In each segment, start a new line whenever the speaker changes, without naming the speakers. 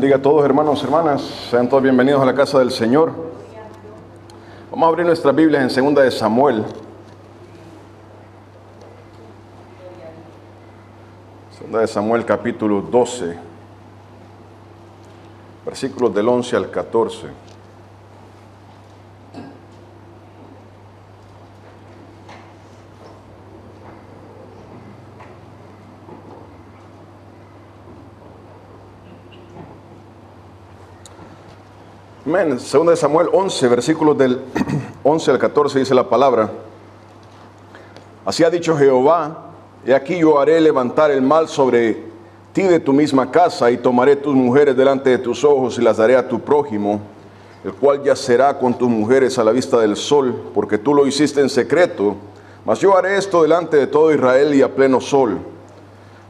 bendiga a todos, hermanos, hermanas. Sean todos bienvenidos a la casa del Señor. Vamos a abrir nuestras Biblias en 2 de Samuel. 2 de Samuel capítulo 12, versículos del 11 al 14. Amén. 2 de Samuel 11, versículos del 11 al 14 dice la palabra: Así ha dicho Jehová: He aquí yo haré levantar el mal sobre ti de tu misma casa, y tomaré tus mujeres delante de tus ojos, y las daré a tu prójimo, el cual yacerá con tus mujeres a la vista del sol, porque tú lo hiciste en secreto, mas yo haré esto delante de todo Israel y a pleno sol.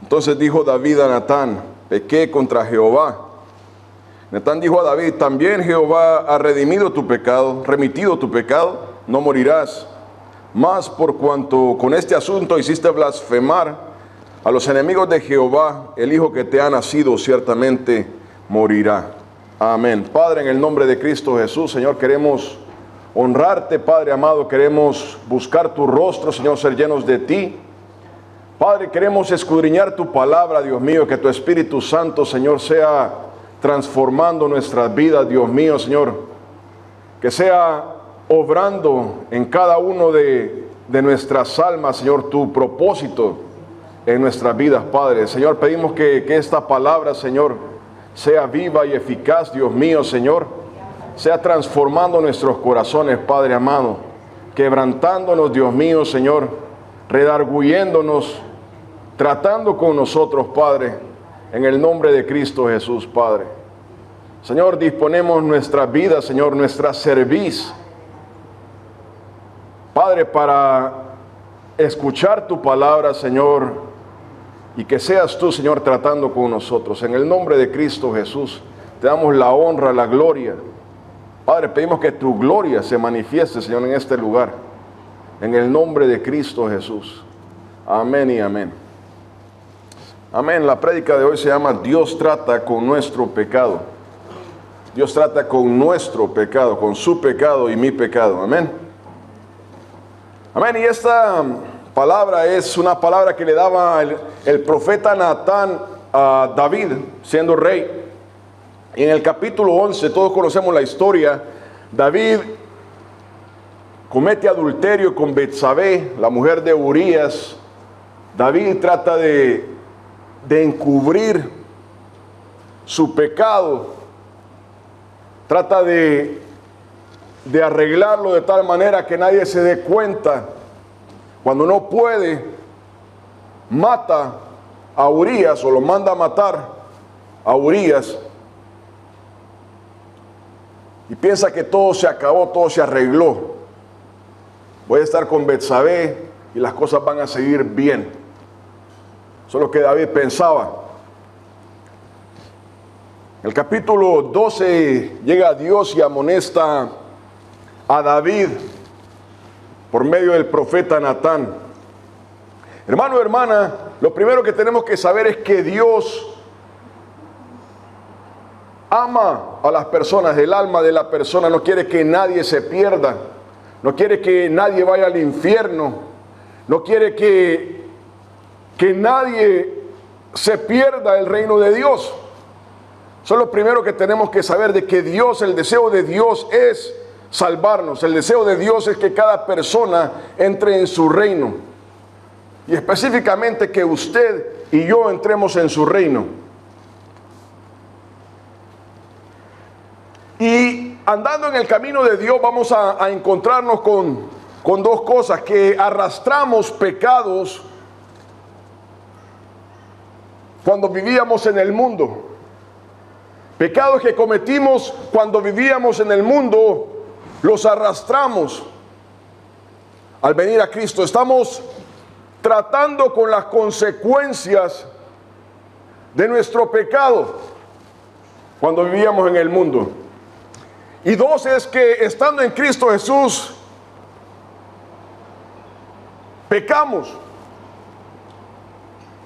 Entonces dijo David a Natán: Pequé contra Jehová. Natán dijo a David: También Jehová ha remitido tu pecado, no morirás. Mas por cuanto con este asunto hiciste blasfemar a los enemigos de Jehová, el hijo que te ha nacido ciertamente morirá. Amén. Padre, en el nombre de Cristo Jesús, Señor, queremos honrarte, Padre amado, queremos buscar tu rostro, Señor, ser llenos de ti. Padre, queremos escudriñar tu palabra, Dios mío, que tu Espíritu Santo, Señor, sea transformando nuestras vidas, Dios mío, Señor, que sea obrando en cada uno de nuestras almas, Señor, tu propósito en nuestras vidas, Padre. Señor, pedimos que esta palabra, Señor, sea viva y eficaz, Dios mío, Señor, sea transformando nuestros corazones, Padre amado, quebrantándonos, Dios mío, Señor, redarguyéndonos, tratando con nosotros, Padre, en el nombre de Cristo Jesús, Padre. Señor, disponemos nuestras vidas, Señor, nuestra cerviz, Padre, para escuchar tu palabra, Señor, y que seas tú, Señor, tratando con nosotros. En el nombre de Cristo Jesús, te damos la honra, la gloria. Padre, pedimos que tu gloria se manifieste, Señor, en este lugar. En el nombre de Cristo Jesús. Amén y amén. Amén. La prédica de hoy se llama Dios trata con nuestro pecado. Dios trata con nuestro pecado, con su pecado y mi pecado. Amén. Amén. Y esta palabra es una palabra que le daba el profeta Natán a David, siendo rey. Y en el capítulo 11, todos conocemos la historia. David comete adulterio con Betsabé, la mujer de Urías. David trata de encubrir su pecado, trata de arreglarlo de tal manera que nadie se dé cuenta. Cuando no puede, mata a Urías, o lo manda a matar a Urías, y piensa que todo se acabó, todo se arregló. Voy a estar con Betsabé y las cosas van a seguir bien. Eso es lo que David pensaba. En el capítulo 12 llega Dios y amonesta a David por medio del profeta Natán. Hermano, hermana, lo primero que tenemos que saber es que Dios ama a las personas. El alma de la persona, no quiere que nadie se pierda, no quiere que nadie vaya al infierno, no quiere que nadie se pierda el reino de Dios. Eso es lo primero que tenemos que saber, de que Dios, el deseo de Dios es salvarnos. El deseo de Dios es que cada persona entre en su reino. Y específicamente que usted y yo entremos en su reino. Y andando en el camino de Dios vamos a encontrarnos con dos cosas: que arrastramos pecados cuando vivíamos en el mundo. Pecados que cometimos cuando vivíamos en el mundo, los arrastramos al venir a Cristo. Estamos tratando con las consecuencias de nuestro pecado cuando vivíamos en el mundo. Y dos, es que estando en Cristo Jesús, pecamos.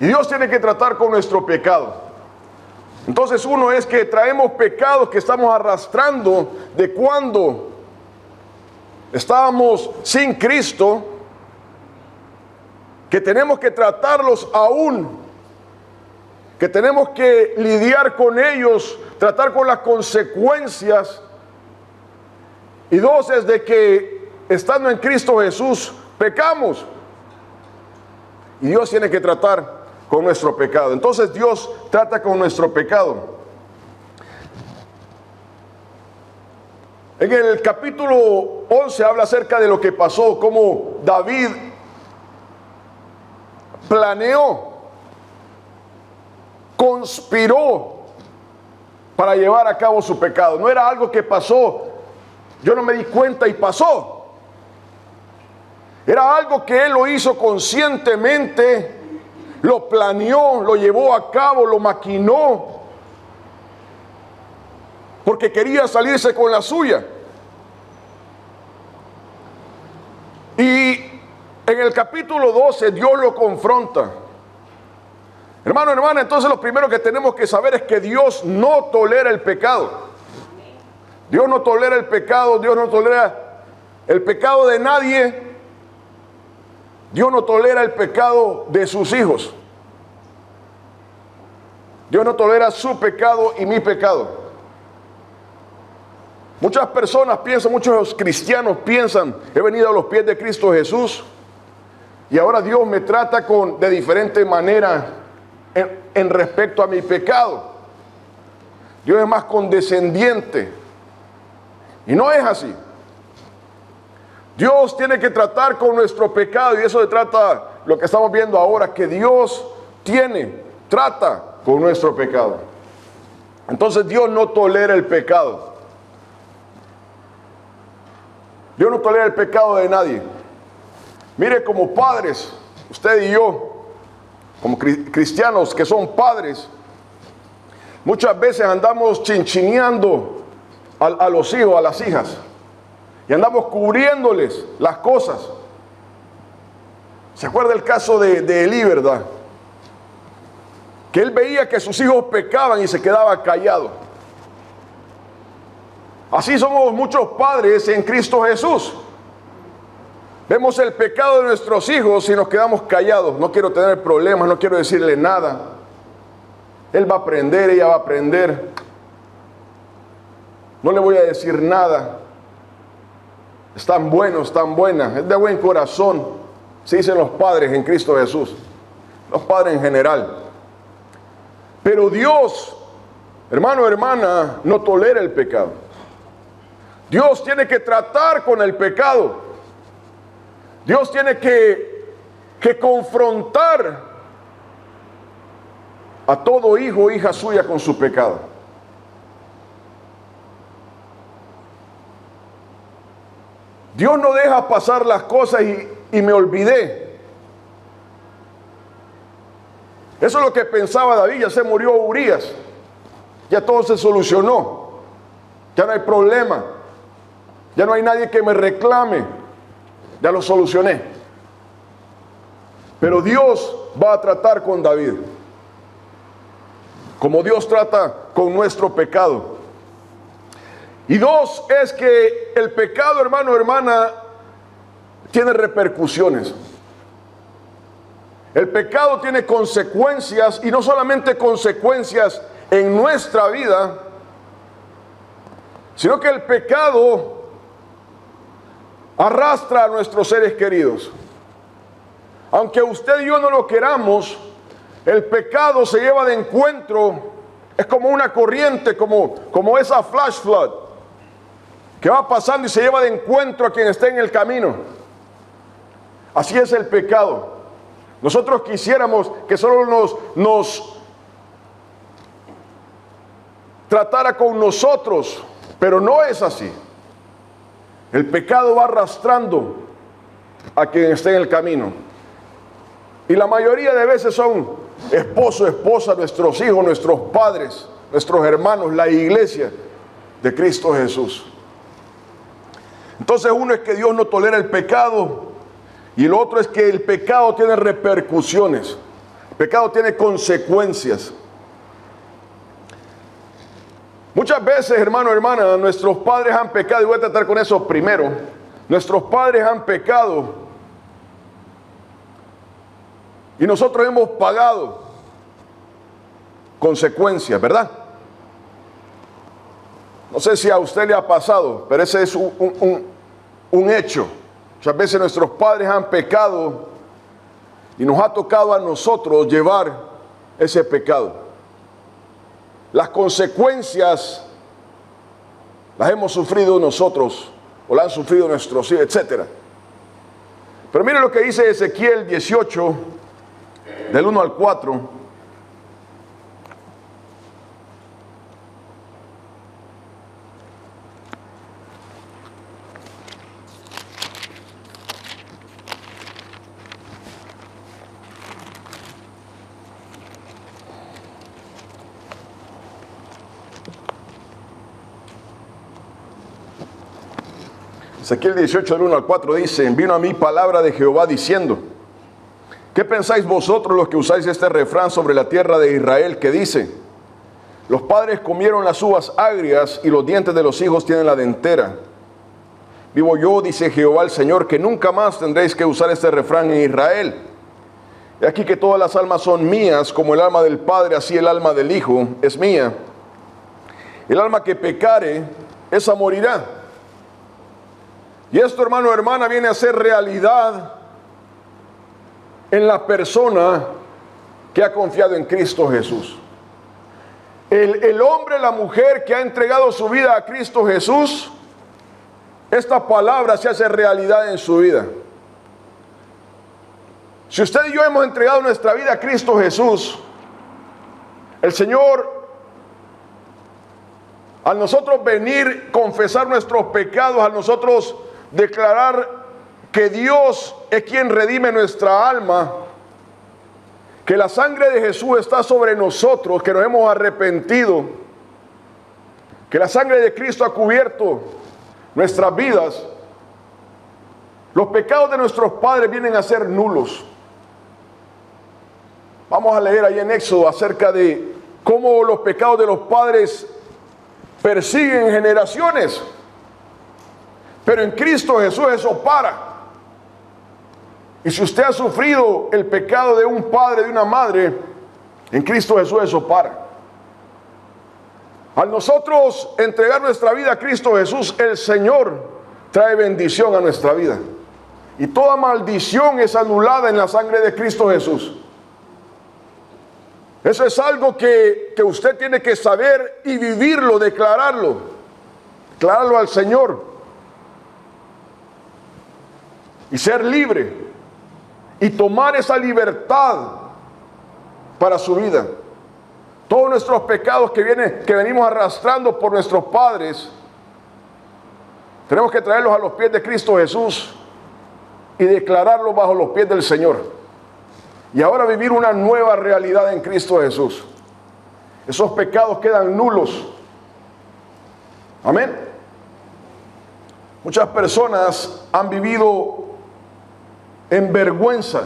Y Dios tiene que tratar con nuestro pecado. Entonces uno es que traemos pecados que estamos arrastrando de cuando estábamos sin Cristo, que tenemos que tratarlos aún, que tenemos que lidiar con ellos, tratar con las consecuencias. Y dos es de que estando en Cristo Jesús pecamos y Dios tiene que tratar con nuestro pecado. Entonces Dios trata con nuestro pecado. En el capítulo 11 habla acerca de lo que pasó, cómo David planeó, conspiró para llevar a cabo su pecado. No era algo que pasó, yo no me di cuenta y pasó. Era algo que él lo hizo conscientemente, lo planeó, lo llevó a cabo, lo maquinó, porque quería salirse con la suya. Y en el capítulo 12 Dios lo confronta. Hermano, hermana, entonces lo primero que tenemos que saber es que Dios no tolera el pecado. Dios no tolera el pecado, Dios no tolera el pecado de nadie. Dios no tolera el pecado de sus hijos. Dios no tolera su pecado y mi pecado. Muchas personas piensan, muchos cristianos piensan, he venido a los pies de Cristo Jesús y ahora Dios me trata de diferente manera en respecto a mi pecado. Dios es más condescendiente. Y no es así. Dios tiene que tratar con nuestro pecado, y eso se trata lo que estamos viendo ahora, que Dios trata con nuestro pecado. Entonces Dios no tolera el pecado. Dios no tolera el pecado de nadie. Mire, como padres, usted y yo, como cristianos que son padres, muchas veces andamos chinchineando a los hijos, a las hijas, y andamos cubriéndoles las cosas. ¿Se acuerda el caso de Elí, verdad? Que él veía que sus hijos pecaban y se quedaba callado. Así somos muchos padres en Cristo Jesús. Vemos el pecado de nuestros hijos y nos quedamos callados. No quiero tener problemas, no quiero decirle nada. Él va a aprender, ella va a aprender. No le voy a decir nada. Es tan bueno, es tan buena, es de buen corazón. Se dicen los padres en Cristo Jesús. Los padres en general. Pero Dios, hermano, hermana, no tolera el pecado. Dios tiene que tratar con el pecado. Dios tiene que confrontar a todo hijo o hija suya con su pecado. Dios no deja pasar las cosas y me olvidé. Eso es lo que pensaba David. Ya se murió Urías, ya todo se solucionó, ya no hay problema, ya no hay nadie que me reclame, ya lo solucioné. Pero Dios va a tratar con David como Dios trata con nuestro pecado. Y dos, es que el pecado, hermano, hermana, tiene repercusiones. El pecado tiene consecuencias, y no solamente consecuencias en nuestra vida, sino que el pecado arrastra a nuestros seres queridos. Aunque usted y yo no lo queramos, el pecado se lleva de encuentro, es como una corriente, como esa flash flood, que va pasando y se lleva de encuentro a quien esté en el camino. Así es el pecado. Nosotros quisiéramos que solo nos tratara con nosotros, pero no es así. El pecado va arrastrando a quien esté en el camino. Y la mayoría de veces son esposo, esposa, nuestros hijos, nuestros padres, nuestros hermanos, la iglesia de Cristo Jesús. Entonces uno es que Dios no tolera el pecado, y el otro es que el pecado tiene repercusiones. El pecado tiene consecuencias. Muchas veces, hermano, hermana, nuestros padres han pecado, y voy a tratar con eso primero. Nuestros padres han pecado y nosotros hemos pagado consecuencias, ¿verdad? No sé si a usted le ha pasado, pero ese es un hecho. Muchas veces nuestros padres han pecado y nos ha tocado a nosotros llevar ese pecado. Las consecuencias las hemos sufrido nosotros, o las han sufrido nuestros hijos, etc. Pero mire lo que dice Ezequiel 18, del 1 al 4. Ezequiel 18, del 1 al 4 dice: vino a mí palabra de Jehová diciendo, ¿qué pensáis vosotros los que usáis este refrán sobre la tierra de Israel que dice, los padres comieron las uvas agrias y los dientes de los hijos tienen la dentera? Vivo yo, dice Jehová el Señor, que nunca más tendréis que usar este refrán en Israel. He aquí que todas las almas son mías, como el alma del Padre, así el alma del Hijo es mía. El alma que pecare, esa morirá. Y esto, hermano o hermana, viene a ser realidad en la persona que ha confiado en Cristo Jesús. El hombre, la mujer que ha entregado su vida a Cristo Jesús, esta palabra se hace realidad en su vida. Si usted y yo hemos entregado nuestra vida a Cristo Jesús, el Señor, al nosotros venir, confesar nuestros pecados, a nosotros declarar que Dios es quien redime nuestra alma, que la sangre de Jesús está sobre nosotros, que nos hemos arrepentido, que la sangre de Cristo ha cubierto nuestras vidas, los pecados de nuestros padres vienen a ser nulos. Vamos a leer ahí en Éxodo acerca de cómo los pecados de los padres persiguen generaciones. Pero en Cristo Jesús eso para. Y si usted ha sufrido el pecado de un padre, de una madre, en Cristo Jesús eso para. Al nosotros entregar nuestra vida a Cristo Jesús, el Señor trae bendición a nuestra vida. Y toda maldición es anulada en la sangre de Cristo Jesús. Eso es algo que usted tiene que saber y vivirlo, declararlo al Señor. Y ser libre y tomar esa libertad para su vida. Todos nuestros pecados que venimos arrastrando por nuestros padres, tenemos que traerlos a los pies de Cristo Jesús y declararlos bajo los pies del Señor. Y ahora vivir una nueva realidad en Cristo Jesús. Esos pecados quedan nulos. Amén. Muchas personas han vivido en vergüenza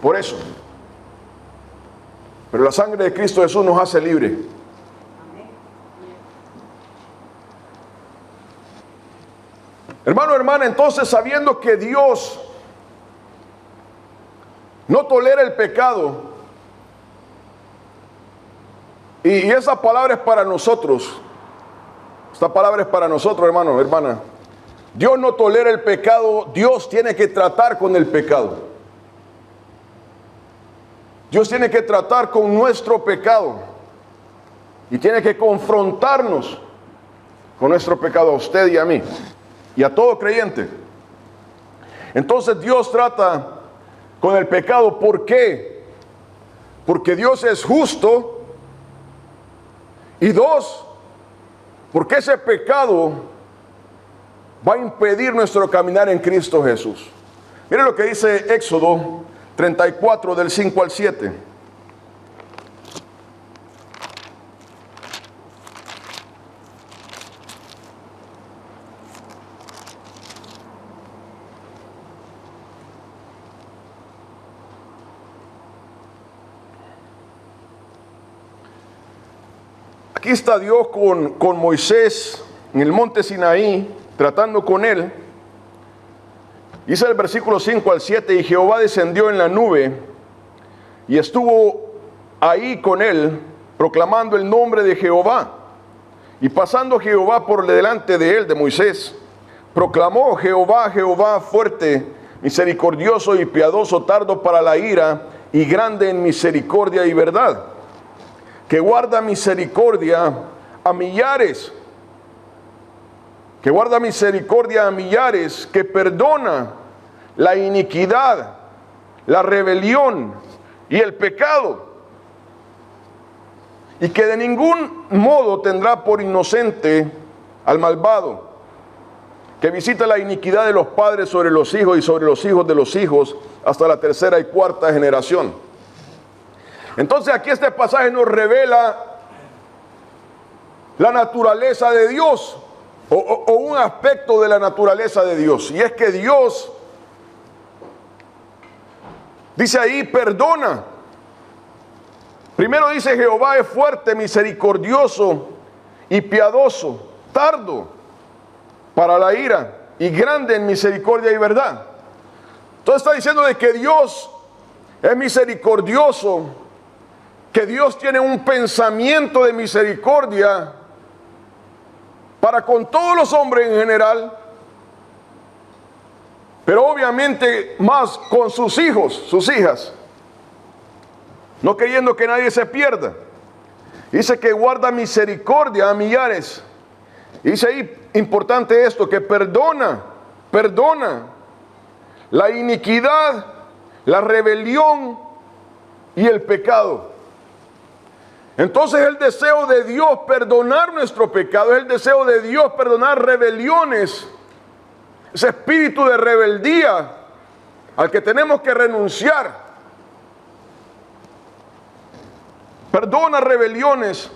por eso. Pero la sangre de Cristo Jesús nos hace libre. Hermano, hermana, entonces sabiendo que Dios no tolera el pecado, y esa palabra es para nosotros. Esta palabra es para nosotros, hermano, hermana. Dios no tolera el pecado, Dios tiene que tratar con el pecado. Dios tiene que tratar con nuestro pecado y tiene que confrontarnos con nuestro pecado, a usted y a mí y a todo creyente. Entonces Dios trata con el pecado. ¿Por qué? Porque Dios es justo, y dos, porque ese pecado va a impedir nuestro caminar en Cristo Jesús. Mire lo que dice Éxodo 34 del 5 al 7. Aquí está Dios con Moisés en el monte Sinaí, tratando con él. Dice el versículo 5 al 7, y Jehová descendió en la nube y estuvo ahí con él, proclamando el nombre de Jehová. Y pasando Jehová por delante de él, de Moisés, proclamó: Jehová, Jehová, fuerte, misericordioso y piadoso, tardo para la ira y grande en misericordia y verdad, que guarda misericordia a millares, que guarda misericordia a millares, que perdona la iniquidad, la rebelión y el pecado, y que de ningún modo tendrá por inocente al malvado, que visita la iniquidad de los padres sobre los hijos y sobre los hijos de los hijos hasta la tercera y cuarta generación. Entonces aquí este pasaje nos revela la naturaleza de Dios, o un aspecto de la naturaleza de Dios, y es que Dios, dice ahí, perdona. Primero dice: Jehová es fuerte, misericordioso y piadoso, tardo para la ira y grande en misericordia y verdad. Entonces está diciendo de que Dios es misericordioso, que Dios tiene un pensamiento de misericordia para con todos los hombres en general, pero obviamente más con sus hijos, sus hijas, no queriendo que nadie se pierda. Dice que guarda misericordia a millares. Dice ahí, importante esto, que perdona la iniquidad, la rebelión y el pecado. Entonces el deseo de Dios perdonar nuestro pecado, es el deseo de Dios perdonar rebeliones, ese espíritu de rebeldía al que tenemos que renunciar. Perdona rebeliones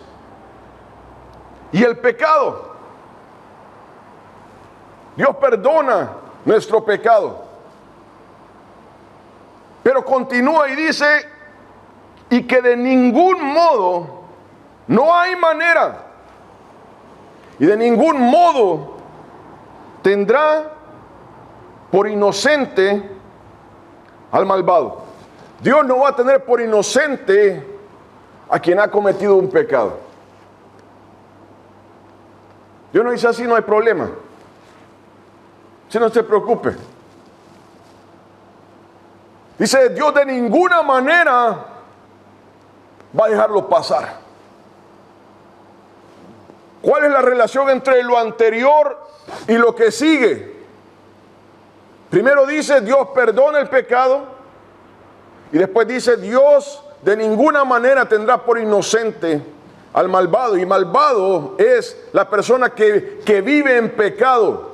y el pecado. Dios perdona nuestro pecado. Pero continúa y dice: y que de ningún modo, no hay manera, y de ningún modo tendrá por inocente al malvado. Dios no va a tener por inocente a quien ha cometido un pecado. Dios no dice: así no hay problema, si no se preocupe. Dice Dios: de ninguna manera va a dejarlo pasar. ¿Cuál es la relación entre lo anterior y lo que sigue? Primero dice: Dios perdona el pecado, y después dice: Dios de ninguna manera tendrá por inocente al malvado. Y malvado es la persona que vive en pecado.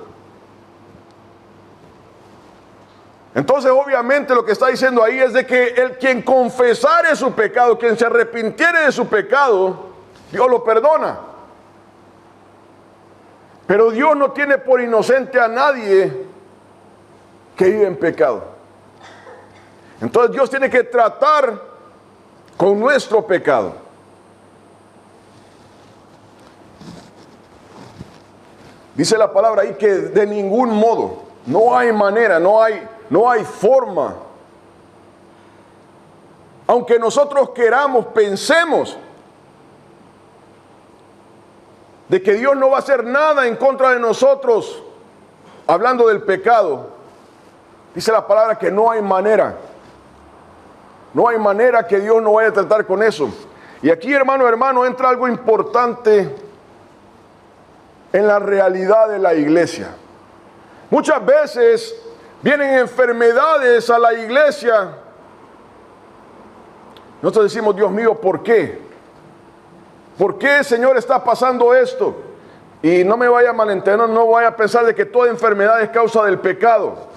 Entonces obviamente lo que está diciendo ahí es de que quien confesare su pecado, quien se arrepintiere de su pecado, Dios lo perdona. Pero Dios no tiene por inocente a nadie que vive en pecado. Entonces Dios tiene que tratar con nuestro pecado. Dice la palabra ahí que de ningún modo, no hay manera, no hay forma. Aunque nosotros queramos, pensemos de que Dios no va a hacer nada en contra de nosotros, hablando del pecado, dice la palabra que no hay manera. No hay manera que Dios no vaya a tratar con eso. Y aquí, hermano, entra algo importante en la realidad de la iglesia. Muchas veces vienen enfermedades a la iglesia. Nosotros decimos: Dios mío, ¿por qué? ¿Por qué, Señor, está pasando esto? Y no me vaya a malentender, no vaya a pensar de que toda enfermedad es causa del pecado.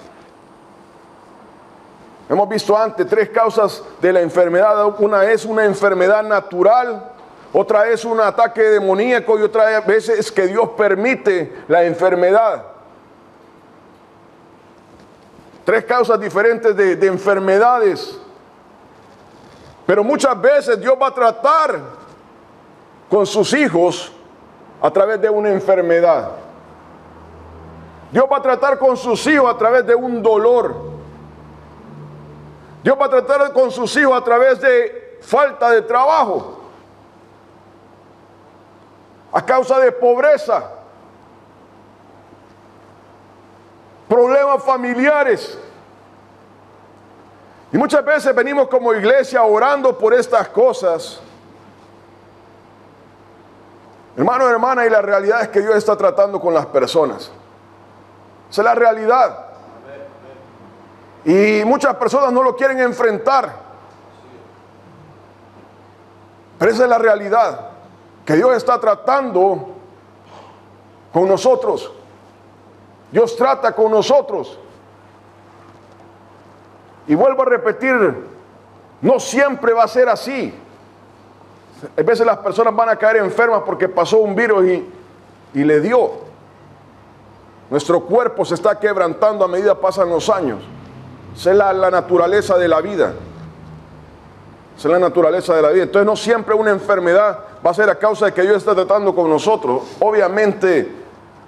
Hemos visto antes 3 causas de la enfermedad. Una es una enfermedad natural, otra es un ataque demoníaco y otra vez es que Dios permite la enfermedad. 3 causas diferentes de enfermedades. Pero muchas veces Dios va a tratar con sus hijos a través de una enfermedad. Dios va a tratar con sus hijos a través de un dolor. Dios va a tratar con sus hijos a través de falta de trabajo, a causa de pobreza, problemas familiares. Y muchas veces venimos como iglesia orando por estas cosas, hermano, hermana, y la realidad es que Dios está tratando con las personas. Esa es la realidad. Y muchas personas no lo quieren enfrentar. Pero esa es la realidad, que Dios está tratando con nosotros. Dios trata con nosotros. Y vuelvo a repetir, no siempre va a ser así. A veces las personas van a caer enfermas porque pasó un virus y le dio. Nuestro cuerpo se está quebrantando a medida que pasan los años. Esa es la naturaleza de la vida. Esa es la naturaleza de la vida. Entonces no siempre una enfermedad va a ser a causa de que Dios está tratando con nosotros. Obviamente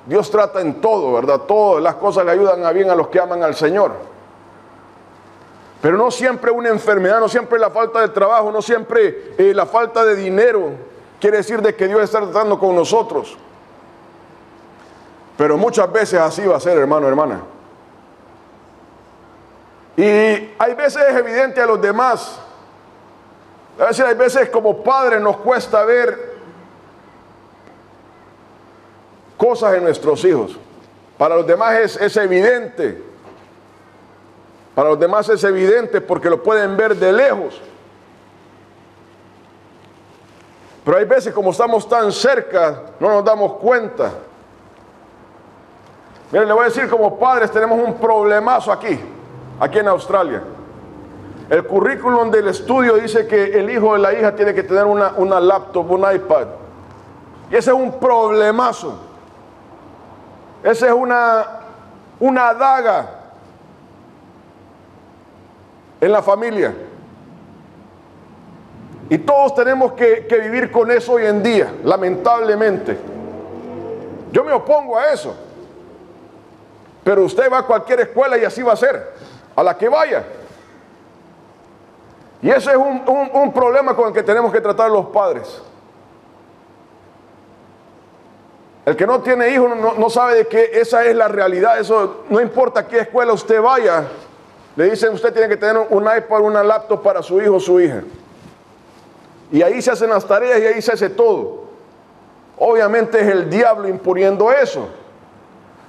Dios trata en todo, ¿verdad? Todas las cosas le ayudan a bien a los que aman al Señor. Pero no siempre una enfermedad, no siempre la falta de trabajo, no siempre la falta de dinero quiere decir de que Dios está tratando con nosotros. Pero muchas veces así va a ser, hermano, hermana. Y hay veces es evidente a los demás. Es decir, hay veces como padres nos cuesta ver cosas en nuestros hijos. Para los demás es evidente. Para los demás es evidente porque lo pueden ver de lejos. Pero hay veces como estamos tan cerca, no nos damos cuenta. Miren, le voy a decir, como padres tenemos un problemazo aquí en Australia. El currículum del estudio dice que el hijo o la hija tiene que tener una laptop, un iPad. Y ese es un problemazo. Esa es una daga en la familia. Y todos tenemos que vivir con eso hoy en día, lamentablemente. Yo me opongo a eso. Pero usted va a cualquier escuela y así va a ser, a la que vaya. Y ese es un problema con el que tenemos que tratar los padres. El que no tiene hijos no sabe de que esa es la realidad. Eso no importa a qué escuela usted vaya. Le dicen, usted tiene que tener un iPad, una laptop para su hijo o su hija. Y ahí se hacen las tareas y ahí se hace todo. Obviamente es el diablo imponiendo eso.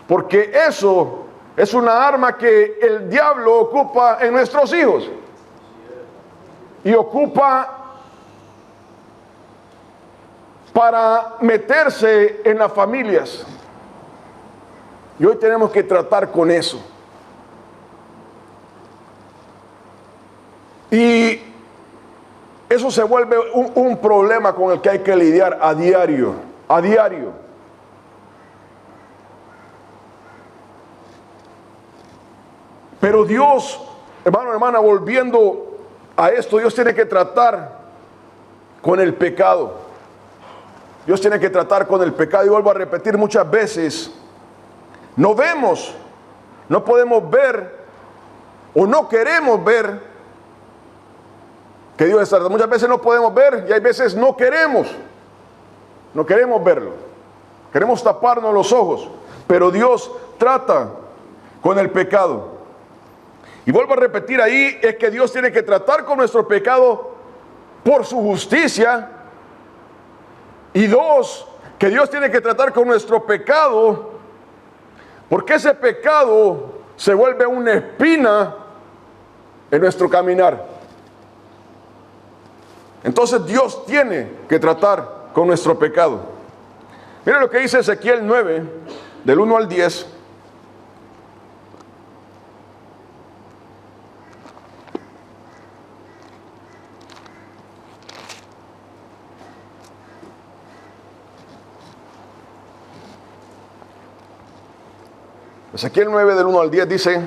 Porque eso es una arma que el diablo ocupa en nuestros hijos. Y ocupa para meterse en las familias. Y hoy tenemos que tratar con eso. Y eso se vuelve un problema con el que hay que lidiar a diario, a diario. Pero Dios, hermano, hermana, volviendo a esto, Dios tiene que tratar con el pecado. Dios tiene que tratar con el pecado. Y vuelvo a repetir muchas veces, no vemos, no podemos ver o no queremos ver que Dios está. Muchas veces no podemos ver y hay veces no queremos verlo. Queremos taparnos los ojos, pero Dios trata con el pecado. Y vuelvo a repetir ahí, es que Dios tiene que tratar con nuestro pecado por su justicia. Y dos, que Dios tiene que tratar con nuestro pecado porque ese pecado se vuelve una espina en nuestro caminar. Entonces Dios tiene que tratar con nuestro pecado. Mira lo que dice Ezequiel 9, del 1 al 10. Ezequiel 9 del 1 al 10 dice: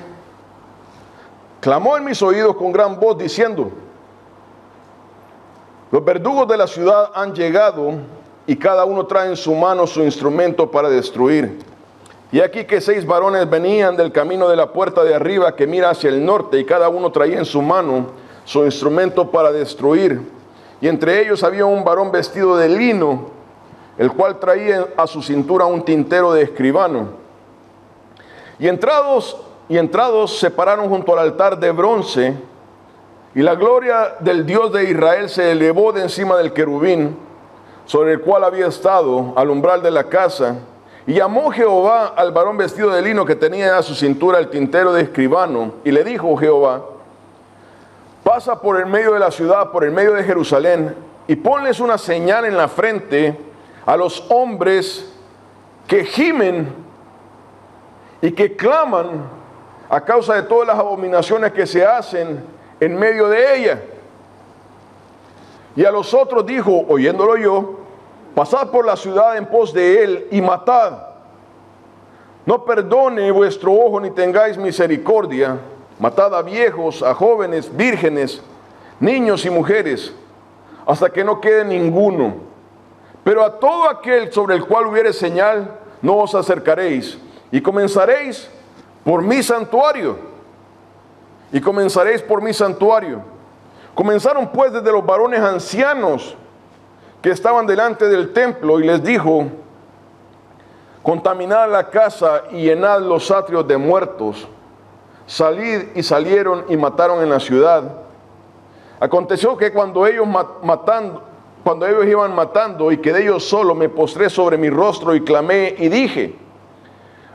clamó en mis oídos con gran voz diciendo: los verdugos de la ciudad han llegado y cada uno trae en su mano su instrumento para destruir. Y aquí que 6 varones venían del camino de la puerta de arriba que mira hacia el norte, y cada uno traía en su mano su instrumento para destruir. Y entre ellos había un varón vestido de lino, el cual traía a su cintura un tintero de escribano. Y entrados se pararon junto al altar de bronce, y la gloria del Dios de Israel se elevó de encima del querubín, sobre el cual había estado al umbral de la casa. Y llamó Jehová al varón vestido de lino que tenía a su cintura el tintero de escribano, y le dijo Jehová: pasa por el medio de la ciudad, por el medio de Jerusalén, y ponles una señal en la frente a los hombres que gimen y que claman a causa de todas las abominaciones que se hacen en medio de ella. Y a los otros dijo, oyéndolo yo: pasad por la ciudad en pos de él y matad. No perdone vuestro ojo ni tengáis misericordia. Matad a viejos, a jóvenes, vírgenes, niños y mujeres, hasta que no quede ninguno. Pero a todo aquel sobre el cual hubiere señal, no os acercaréis. Y comenzaréis por mi santuario. Y comenzaréis por mi santuario. Comenzaron pues desde los varones ancianos que estaban delante del templo, y les dijo: contaminad la casa y llenad los atrios de muertos. Salid, y salieron y mataron en la ciudad. Aconteció que cuando ellos iban matando, y quedé yo solo, me postré sobre mi rostro y clamé y dije: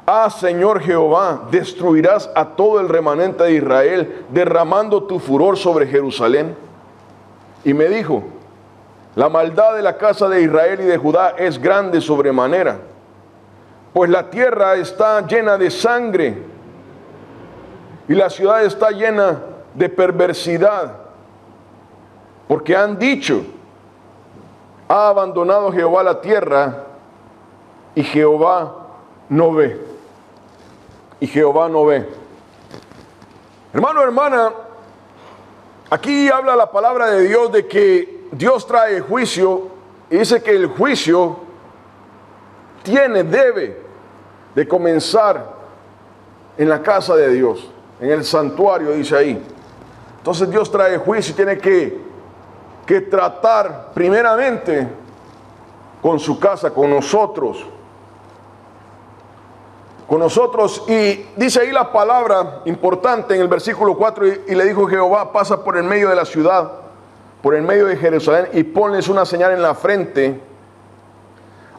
ah, Señor Jehová, destruirás a todo el remanente de Israel, derramando tu furor sobre Jerusalén. Y me dijo: la maldad de la casa de Israel y de Judá es grande sobremanera, pues la tierra está llena de sangre, y la ciudad está llena de perversidad, porque han dicho: ha abandonado Jehová la tierra, y Jehová no ve. Y Jehová no ve. Hermano, hermana, aquí habla la palabra de Dios de que Dios trae juicio, y dice que el juicio debe de comenzar en la casa de Dios, en el santuario, dice ahí. Entonces Dios trae juicio y tiene que tratar primeramente con su casa, con nosotros. Y dice ahí la palabra importante en el versículo 4, y le dijo Jehová: pasa por el medio de la ciudad, por el medio de Jerusalén, y ponles una señal en la frente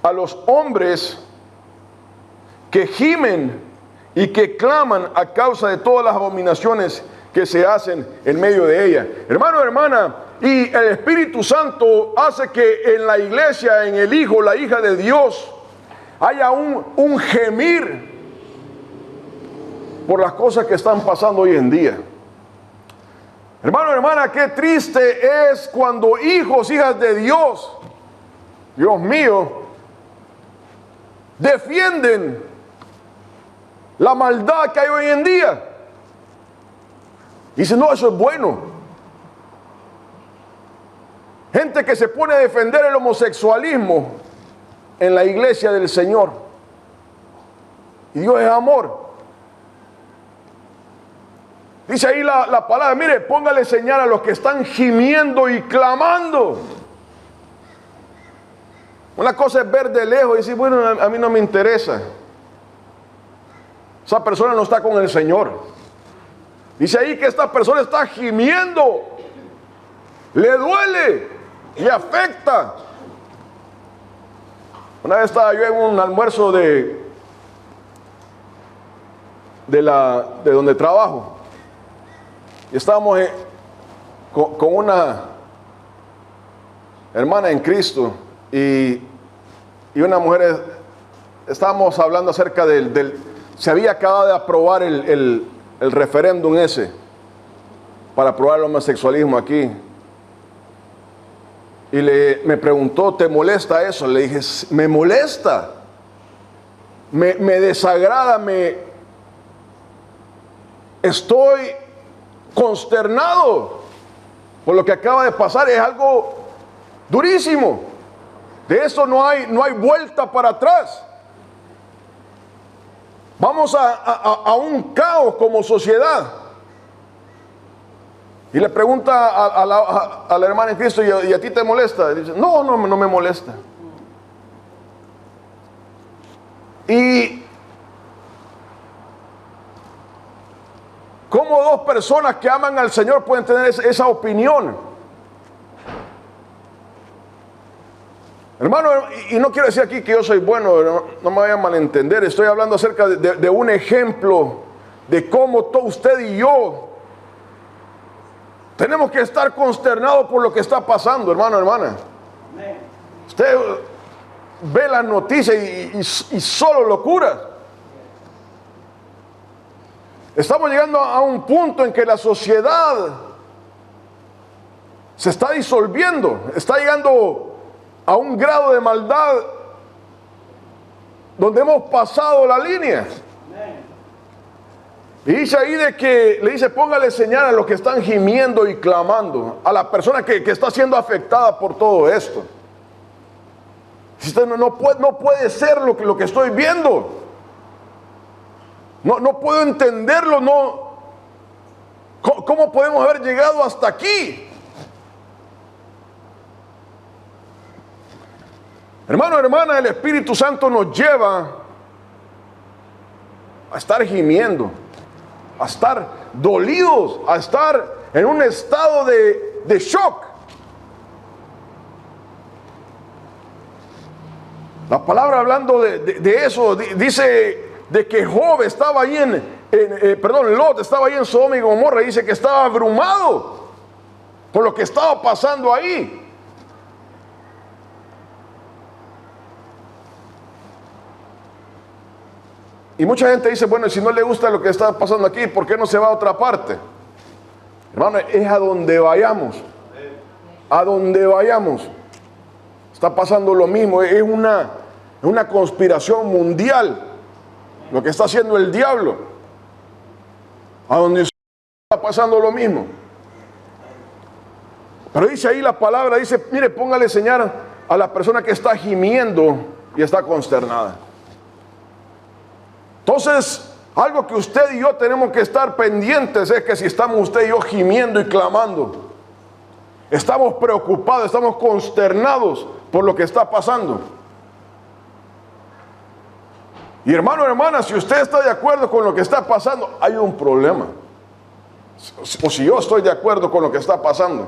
a los hombres que gimen y que claman a causa de todas las abominaciones que se hacen en medio de ella. Hermano, hermana, y el Espíritu Santo hace que en la iglesia, en el hijo, la hija de Dios, haya un gemir por las cosas que están pasando hoy en día. Hermano, hermana, qué triste es cuando hijos, hijas de Dios, Dios mío, defienden la maldad que hay hoy en día. Dicen: no, eso es bueno. Gente que se pone a defender el homosexualismo en la iglesia del Señor. Y Dios es amor. Dice ahí la palabra: mire, póngale señal a los que están gimiendo y clamando. Una cosa es ver de lejos y decir: bueno, a mí no me interesa. Esa persona no está con el Señor. Dice ahí que esta persona está gimiendo. Le duele, le afecta. Una vez estaba yo en un almuerzo de donde trabajo. Y estábamos con una hermana en Cristo y una mujer. Estábamos hablando acerca se había acabado de aprobar el referéndum ese para aprobar el homosexualismo aquí. Y me preguntó: ¿te molesta eso? Le dije: me molesta, me desagrada, estoy consternado por lo que acaba de pasar. Es algo durísimo. De eso no hay vuelta para atrás. Vamos a un caos como sociedad. Y le pregunta a la hermana en Cristo, ¿y a ti te molesta? Y dice, no me molesta. Y ¿cómo dos personas que aman al Señor pueden tener esa opinión? Hermano, y no quiero decir aquí que yo soy bueno, no me vayan a malentender. Estoy hablando acerca de un ejemplo de cómo usted y yo tenemos que estar consternados por lo que está pasando, hermano, hermana. Usted ve las noticias y solo locura. Estamos llegando a un punto en que la sociedad se está disolviendo, está llegando a un grado de maldad donde hemos pasado la línea. Y dice ahí de que le dice, póngale señal a los que están gimiendo y clamando, a la persona que está siendo afectada por todo esto. No puede ser lo que estoy viendo. No puedo entenderlo. ¿Cómo podemos haber llegado hasta aquí? Hermano, hermana, el Espíritu Santo nos lleva a estar gimiendo, a estar dolidos, a estar en un estado de shock. La palabra hablando de eso, dice de que Job estaba ahí Lot estaba ahí en Sodoma y Gomorra, dice que estaba abrumado por lo que estaba pasando ahí. Y mucha gente dice, bueno, si no le gusta lo que está pasando aquí, ¿por qué no se va a otra parte? Hermano, es a donde vayamos. A donde vayamos. Está pasando lo mismo. Es una conspiración mundial lo que está haciendo el diablo. A donde está pasando lo mismo. Pero dice ahí la palabra, dice, mire, póngale señal a la persona que está gimiendo y está consternada. Entonces, algo que usted y yo tenemos que estar pendientes es que si estamos usted y yo gimiendo y clamando, estamos preocupados, estamos consternados por lo que está pasando. Y hermano, hermana, si usted está de acuerdo con lo que está pasando, hay un problema. O si yo estoy de acuerdo con lo que está pasando,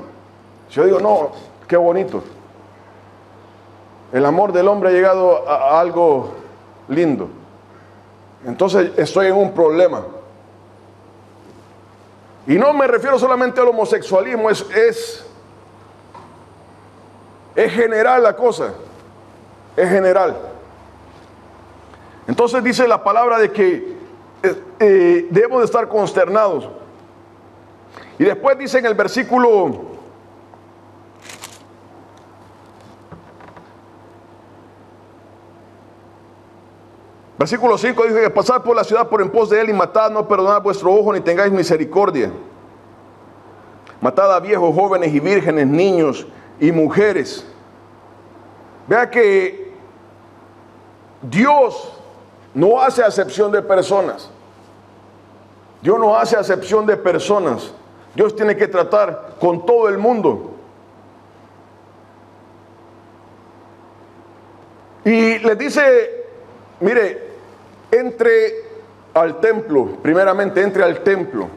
si yo digo, no, qué bonito. El amor del hombre ha llegado a algo lindo. Entonces estoy en un problema. Y no me refiero solamente al homosexualismo, es general la cosa. Es general. Entonces dice la palabra de que debemos de estar consternados. Y después dice en el versículo Versículo 5 dice que pasad por la ciudad por en pos de él y matad, no perdonad vuestro ojo ni tengáis misericordia. Matad a viejos, jóvenes y vírgenes, niños y mujeres. Vea que Dios no hace acepción de personas. Dios no hace acepción de personas. Dios tiene que tratar con todo el mundo. Y les dice, mire, entre al templo, primeramente entre al templo.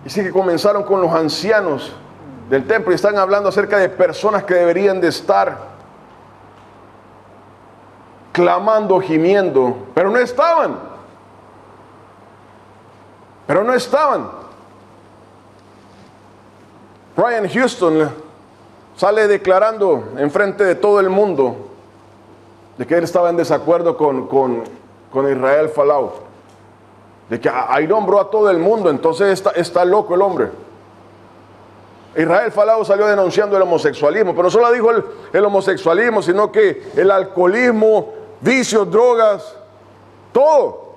Dice que comenzaron con los ancianos del templo y están hablando acerca de personas que deberían de estar clamando, gimiendo, pero no estaban. Pero no estaban. Brian Houston sale declarando en frente de todo el mundo de que él estaba en desacuerdo con Israel Folau, de que ahí nombró a todo el mundo, entonces está loco el hombre. Israel Folau salió denunciando el homosexualismo, pero no solo dijo el homosexualismo, sino que el alcoholismo, vicios, drogas, todo.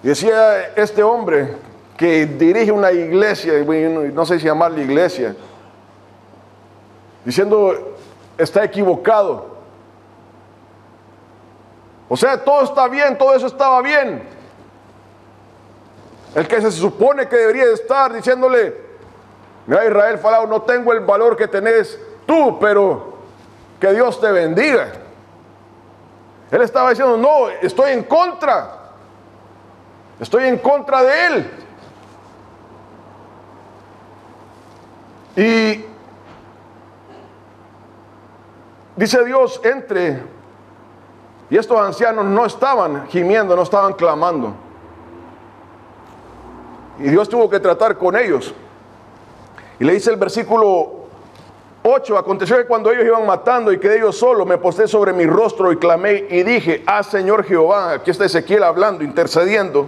Y decía este hombre que dirige una iglesia, no sé si llamarle iglesia, diciendo, está equivocado. O sea, todo está bien, todo eso estaba bien. El que se supone que debería estar diciéndole, mira Israel, Faraón, no tengo el valor que tenés tú, pero que Dios te bendiga. Él estaba diciendo, no, estoy en contra de él. Y dice Dios, entre, y estos ancianos no estaban gimiendo, no estaban clamando. Y Dios tuvo que tratar con ellos. Y le dice el versículo 8, aconteció que cuando ellos iban matando y quedé yo solo, me postré sobre mi rostro y clamé y dije, Señor Jehová, aquí está Ezequiel hablando, intercediendo,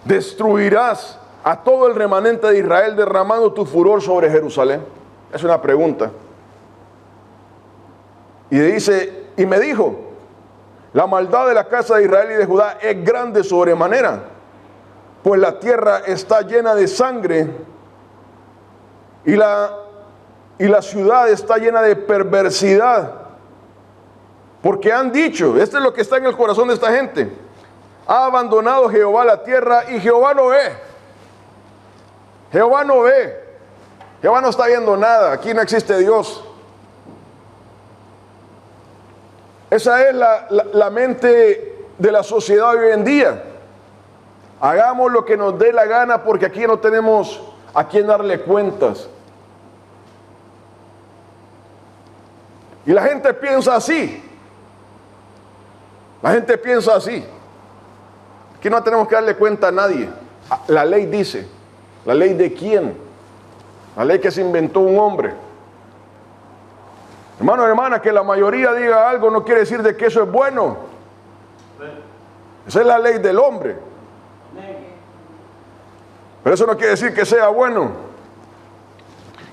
destruirás a todo el remanente de Israel derramando tu furor sobre Jerusalén. Es una pregunta. Y dice, y me dijo, la maldad de la casa de Israel y de Judá es grande sobremanera, pues la tierra está llena de sangre y la ciudad está llena de perversidad. Porque han dicho, esto es lo que está en el corazón de esta gente, ha abandonado Jehová la tierra y Jehová no ve. Jehová no ve. Jehová no está viendo nada. Aquí no existe Dios. Esa es la mente de la sociedad hoy en día. Hagamos lo que nos dé la gana porque aquí no tenemos a quién darle cuentas. Y la gente piensa así. La gente piensa así. Aquí no tenemos que darle cuenta a nadie. La ley dice. ¿La ley de quién? La ley que se inventó un hombre. Hermano, hermana, que la mayoría diga algo no quiere decir de que eso es bueno. Esa es la ley del hombre. Pero eso no quiere decir que sea bueno.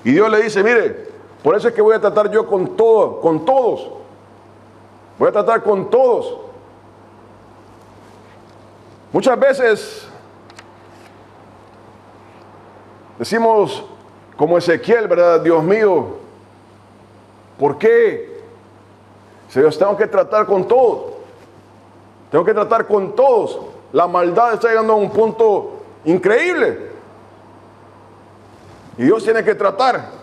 Y Dios le dice, mire, por eso es que voy a tratar yo con todos. Voy a tratar con todos. Muchas veces decimos como Ezequiel, ¿verdad? Dios mío, ¿por qué? Dios, tengo que tratar con todos. Tengo que tratar con todos. La maldad está llegando a un punto increíble. Y Dios tiene que tratar.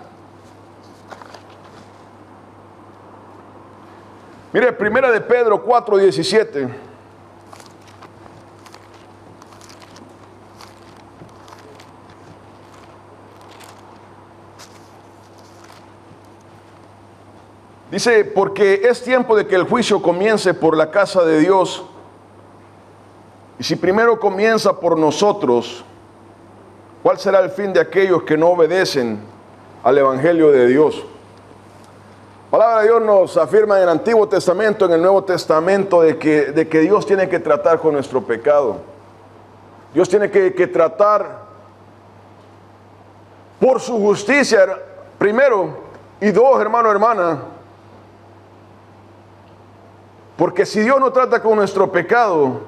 Mire, primera de Pedro 4:17. Dice, porque es tiempo de que el juicio comience por la casa de Dios. Y si primero comienza por nosotros, ¿cuál será el fin de aquellos que no obedecen al Evangelio de Dios? La palabra de Dios nos afirma en el Antiguo Testamento, en el Nuevo Testamento, de que Dios tiene que tratar con nuestro pecado. Dios tiene que tratar por su justicia, primero, y dos, hermano, hermana, porque si Dios no trata con nuestro pecado,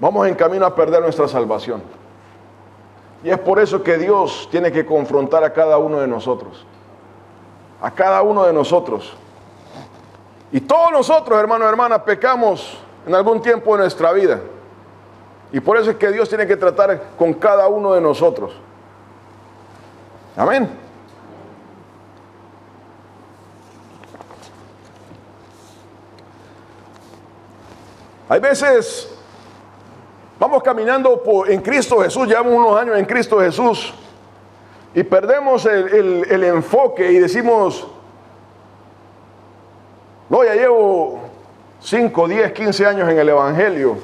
vamos en camino a perder nuestra salvación. Y es por eso que Dios tiene que confrontar a cada uno de nosotros. A cada uno de nosotros. Y todos nosotros, hermano, hermana, pecamos en algún tiempo de nuestra vida. Y por eso es que Dios tiene que tratar con cada uno de nosotros. Amén. Hay veces vamos caminando en Cristo Jesús, llevamos unos años en Cristo Jesús y perdemos el enfoque y decimos, no, ya llevo 5, 10, 15 años en el Evangelio,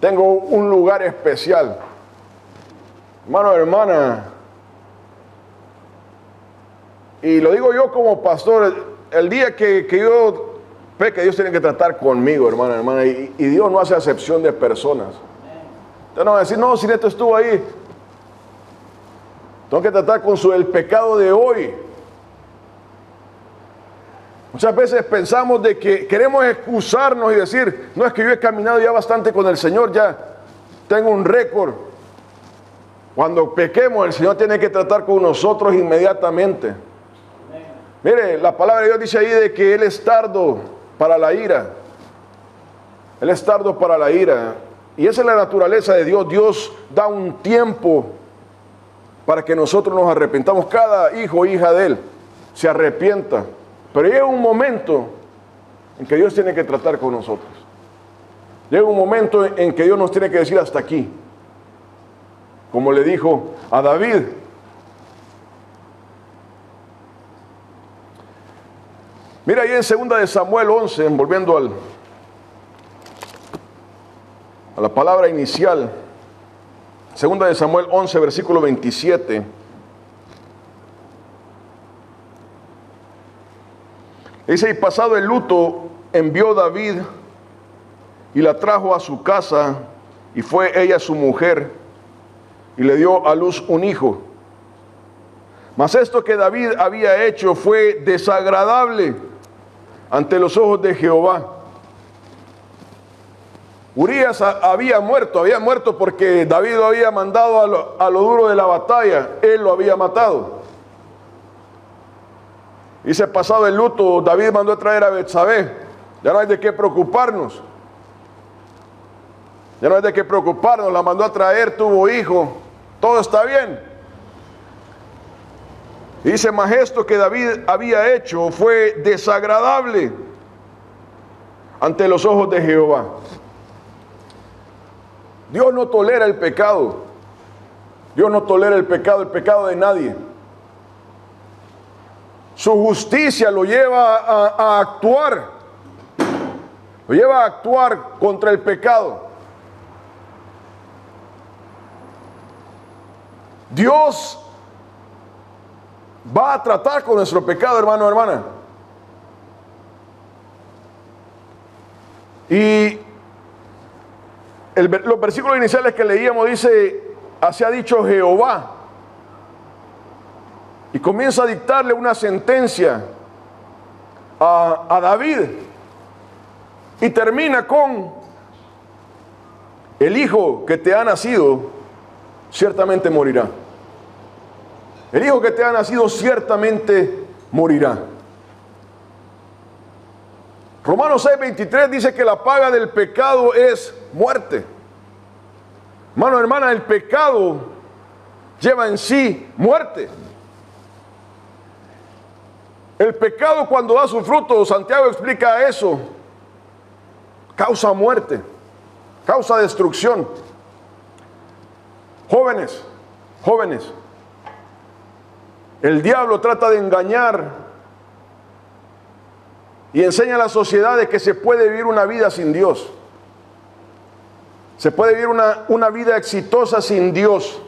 tengo un lugar especial. Hermano, hermana, y lo digo yo como pastor, el día que yo ve que Dios tiene que tratar conmigo, hermano, hermana, y Dios no hace acepción de personas. Usted no va a decir, no, si Neto estuvo ahí. Tengo que tratar con el pecado de hoy. Muchas veces pensamos de que queremos excusarnos y decir, no, es que yo he caminado ya bastante con el Señor, ya tengo un récord. Cuando pequemos, el Señor tiene que tratar con nosotros inmediatamente. Mire, la palabra de Dios dice ahí de que Él es tardo para la ira. Él es tardo para la ira. Y esa es la naturaleza de Dios. Dios da un tiempo para que nosotros nos arrepentamos. Cada hijo o hija de Él se arrepienta. Pero llega un momento en que Dios tiene que tratar con nosotros. Llega un momento en que Dios nos tiene que decir hasta aquí. Como le dijo a David. Mira ahí en 2 de Samuel 11, volviendo a la palabra inicial. 2 de Samuel 11, versículo 27. Dice, y pasado el luto, envió David y la trajo a su casa, y fue ella su mujer, y le dio a luz un hijo. Mas esto que David había hecho fue desagradable ante los ojos de Jehová. Urías había muerto porque David lo había mandado a lo duro de la batalla, él lo había matado. Dice, pasado el luto, David mandó a traer a Betsabé. Ya no hay de qué preocuparnos. Ya no hay de qué preocuparnos, la mandó a traer, tuvo hijo, todo está bien. Dice, mas esto que David había hecho fue desagradable ante los ojos de Jehová. Dios no tolera el pecado. Dios no tolera el pecado de nadie. Su justicia lo lleva a actuar. Lo lleva a actuar contra el pecado. Dios va a tratar con nuestro pecado, hermano, hermana. Y los versículos iniciales que leíamos dice, así ha dicho Jehová. Y comienza a dictarle una sentencia a David. Y termina con, el hijo que te ha nacido ciertamente morirá. El hijo que te ha nacido ciertamente morirá. Romanos 6:23 dice que la paga del pecado es muerte. Hermano, hermana, el pecado lleva en sí muerte. El pecado, cuando da su fruto, Santiago explica eso, causa muerte, causa destrucción. Jóvenes, el diablo trata de engañar y enseña a la sociedad de que se puede vivir una vida sin Dios. Se puede vivir una vida exitosa sin Dios.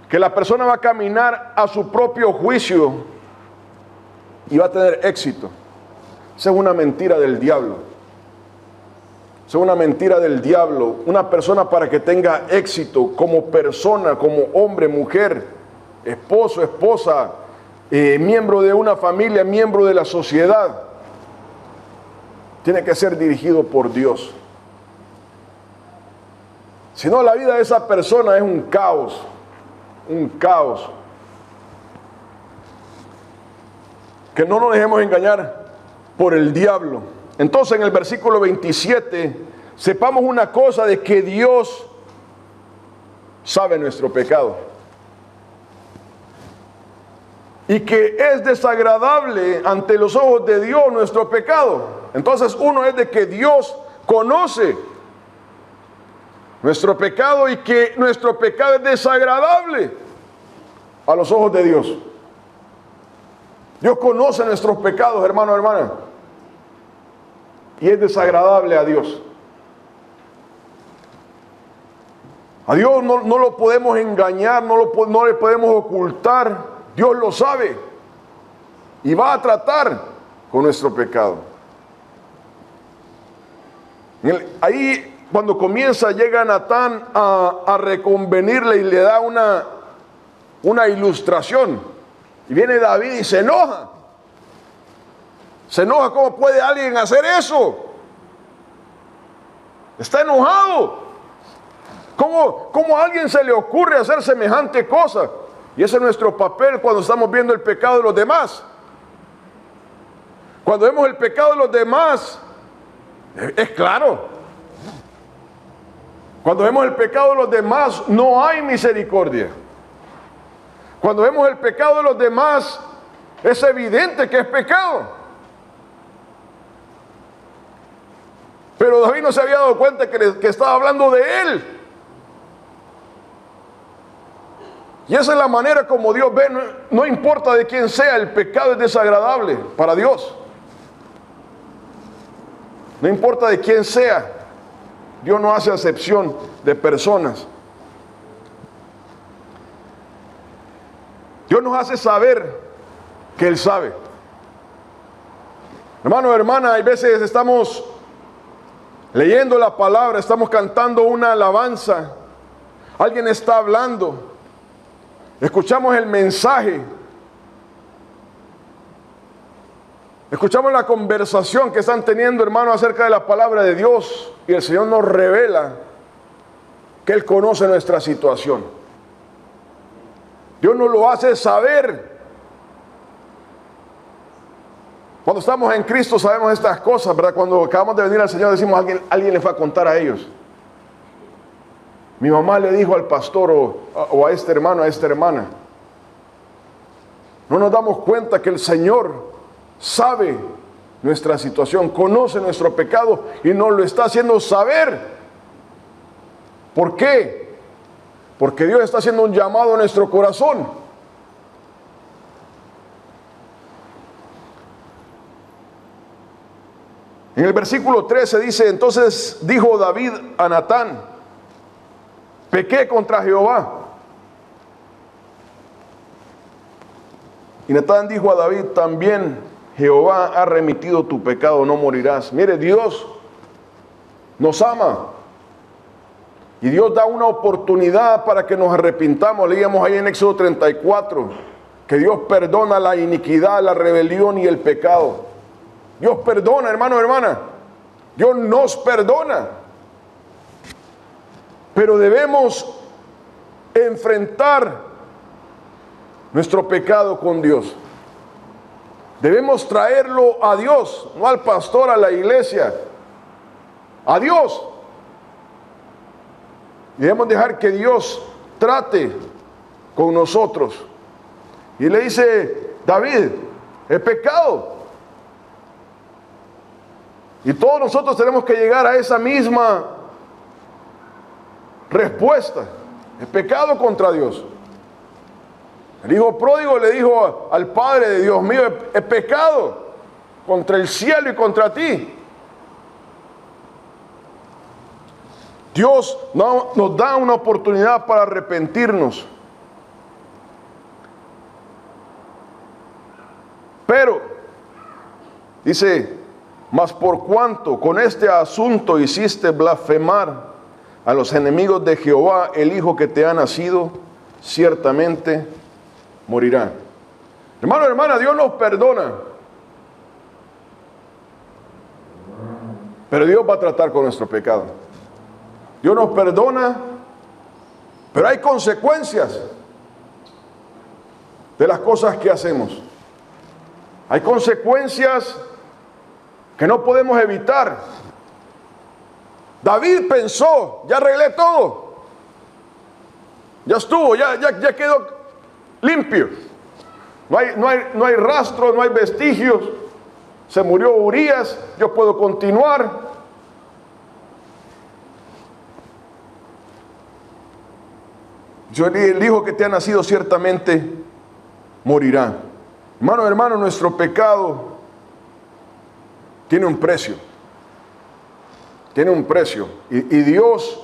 Que la persona va a caminar a su propio juicio y va a tener éxito. Esa es una mentira del diablo. Esa es una mentira del diablo. Una persona, para que tenga éxito como persona, como hombre, mujer, esposo, esposa, miembro de una familia, miembro de la sociedad, tiene que ser dirigido por Dios. Si no, la vida de esa persona es un caos. Un caos. Que no nos dejemos engañar por el diablo. Entonces, en el versículo 27, sepamos una cosa, de que Dios sabe nuestro pecado. Y que es desagradable ante los ojos de Dios nuestro pecado. Entonces, uno es de que Dios conoce nuestro pecado y que nuestro pecado es desagradable a los ojos de Dios. Dios conoce nuestros pecados, hermano, hermana, y es desagradable a Dios. A Dios no lo podemos engañar, no le podemos ocultar. Dios lo sabe y va a tratar con nuestro pecado. Ahí, cuando comienza, llega Natán a reconvenirle y le da una ilustración. Y viene David y se enoja. Se enoja. ¿Cómo puede alguien hacer eso? Está enojado. ¿Cómo a alguien se le ocurre hacer semejante cosa? Y ese es nuestro papel cuando estamos viendo el pecado de los demás. Cuando vemos el pecado de los demás, es claro. Cuando vemos el pecado de los demás, no hay misericordia. Cuando vemos el pecado de los demás, es evidente que es pecado. Pero David no se había dado cuenta que estaba hablando de él. Y esa es la manera como Dios ve, no importa de quién sea, el pecado es desagradable para Dios. No importa de quién sea, Dios no hace acepción de personas. Dios nos hace saber que Él sabe. Hermano, hermana, hay veces estamos leyendo la palabra, estamos cantando una alabanza, alguien está hablando, escuchamos el mensaje, escuchamos la conversación que están teniendo, hermano, acerca de la palabra de Dios, y el Señor nos revela que Él conoce nuestra situación. Dios nos lo hace saber. Cuando estamos en Cristo sabemos estas cosas, ¿verdad? Cuando acabamos de venir al Señor decimos, alguien les va a contar a ellos. Mi mamá le dijo al pastor o a este hermano, a esta hermana. No nos damos cuenta que el Señor sabe nuestra situación, conoce nuestro pecado y nos lo está haciendo saber. ¿Por qué? Porque Dios está haciendo un llamado a nuestro corazón. En el versículo 13 dice, entonces dijo David a Natán, pequé contra Jehová. Y Natán dijo a David, también Jehová ha remitido tu pecado, no morirás. Mire, Dios nos ama. Y Dios da una oportunidad para que nos arrepintamos. Leíamos ahí en Éxodo 34, que Dios perdona la iniquidad, la rebelión y el pecado. Dios perdona, hermano, hermana. Dios nos perdona. Pero debemos enfrentar nuestro pecado con Dios. Debemos traerlo a Dios, no al pastor, a la iglesia. A Dios. Debemos dejar que Dios trate con nosotros. Y le dice, David, he pecado. Y todos nosotros tenemos que llegar a esa misma respuesta. He pecado contra Dios. El hijo pródigo le dijo al padre de Dios mío, he pecado contra el cielo y contra ti. Dios nos da una oportunidad para arrepentirnos. Pero, dice, mas por cuanto con este asunto hiciste blasfemar a los enemigos de Jehová, el hijo que te ha nacido, ciertamente morirá. Hermano, hermana, Dios nos perdona. Pero Dios va a tratar con nuestro pecado. Dios nos perdona, pero hay consecuencias de las cosas que hacemos. Hay consecuencias que no podemos evitar. David pensó, ya arreglé todo. Ya estuvo, ya quedó limpio. No hay rastro, no hay vestigios. Se murió Urías, yo puedo continuar. El hijo que te ha nacido ciertamente morirá. Hermano, nuestro pecado tiene un precio. Tiene un precio. Y Dios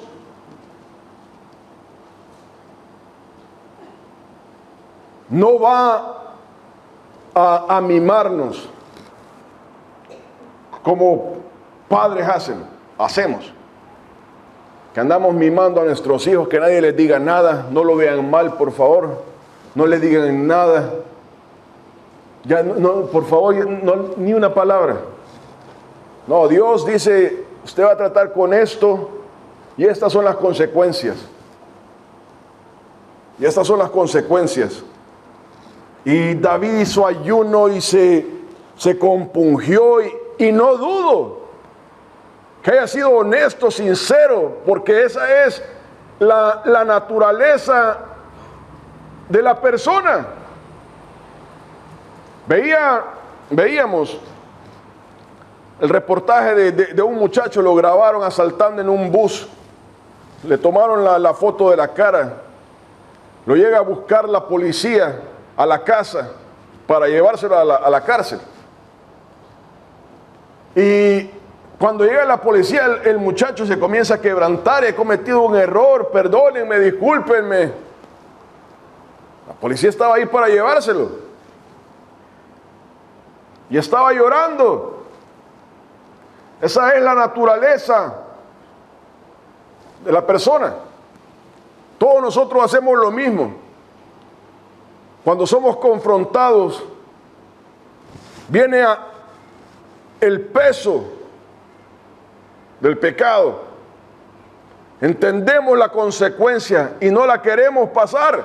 no va a mimarnos como padres hacemos. Que andamos mimando a nuestros hijos, que nadie les diga nada, no lo vean mal, por favor, no les digan nada. Ya no, por favor, ni una palabra. No, Dios dice, usted va a tratar con esto y estas son las consecuencias. Y estas son las consecuencias. Y David hizo ayuno y se compungió y no dudo que haya sido honesto, sincero, porque esa es la naturaleza de la persona. Veíamos el reportaje de un muchacho, lo grabaron asaltando en un bus, le tomaron la foto de la cara, lo llega a buscar la policía a la casa para llevárselo a la cárcel. Y cuando llega la policía, el muchacho se comienza a quebrantar: he cometido un error, perdónenme, discúlpenme. La policía estaba ahí para llevárselo y estaba llorando. Esa es la naturaleza de la persona. Todos nosotros hacemos lo mismo. Cuando somos confrontados, viene el peso del pecado. Entendemos la consecuencia y no la queremos pasar.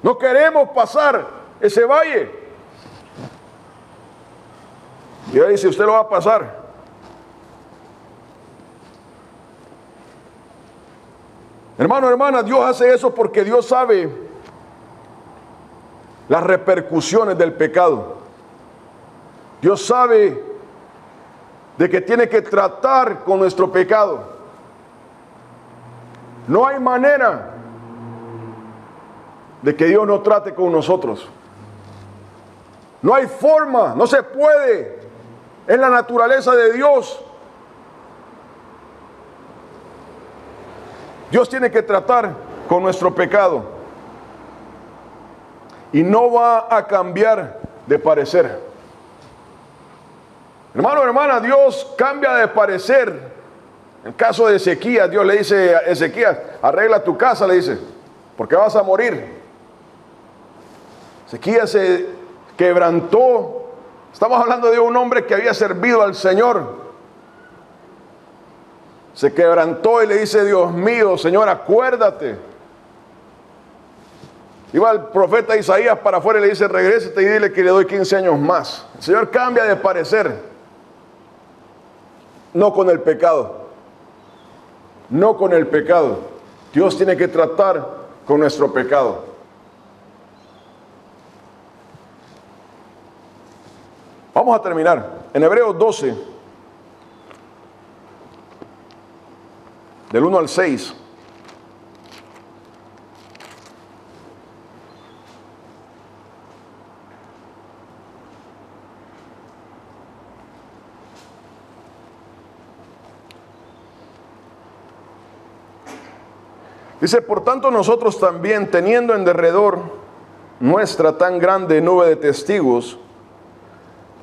No queremos pasar ese valle. Y ahí dice: usted lo va a pasar. Hermano, hermana, Dios hace eso porque Dios sabe las repercusiones del pecado. Dios sabe de que tiene que tratar con nuestro pecado. No hay manera de que Dios no trate con nosotros. No hay forma, no se puede. Es la naturaleza de Dios. Dios tiene que tratar con nuestro pecado. Y no va a cambiar de parecer. Hermano, hermana, Dios cambia de parecer. En el caso de Ezequías, Dios le dice a Ezequías: arregla tu casa, le dice, porque vas a morir. Ezequías se quebrantó. Estamos hablando de un hombre que había servido al Señor. Se quebrantó y le dice: Dios mío, Señor, acuérdate. Iba el profeta Isaías para afuera y le dice: regrésate y dile que le doy 15 años más. El Señor cambia de parecer. No con el pecado. No con el pecado. Dios tiene que tratar con nuestro pecado. Vamos a terminar. En Hebreos 12, del 1 al 6. Dice: por tanto nosotros también, teniendo en derredor nuestra tan grande nube de testigos,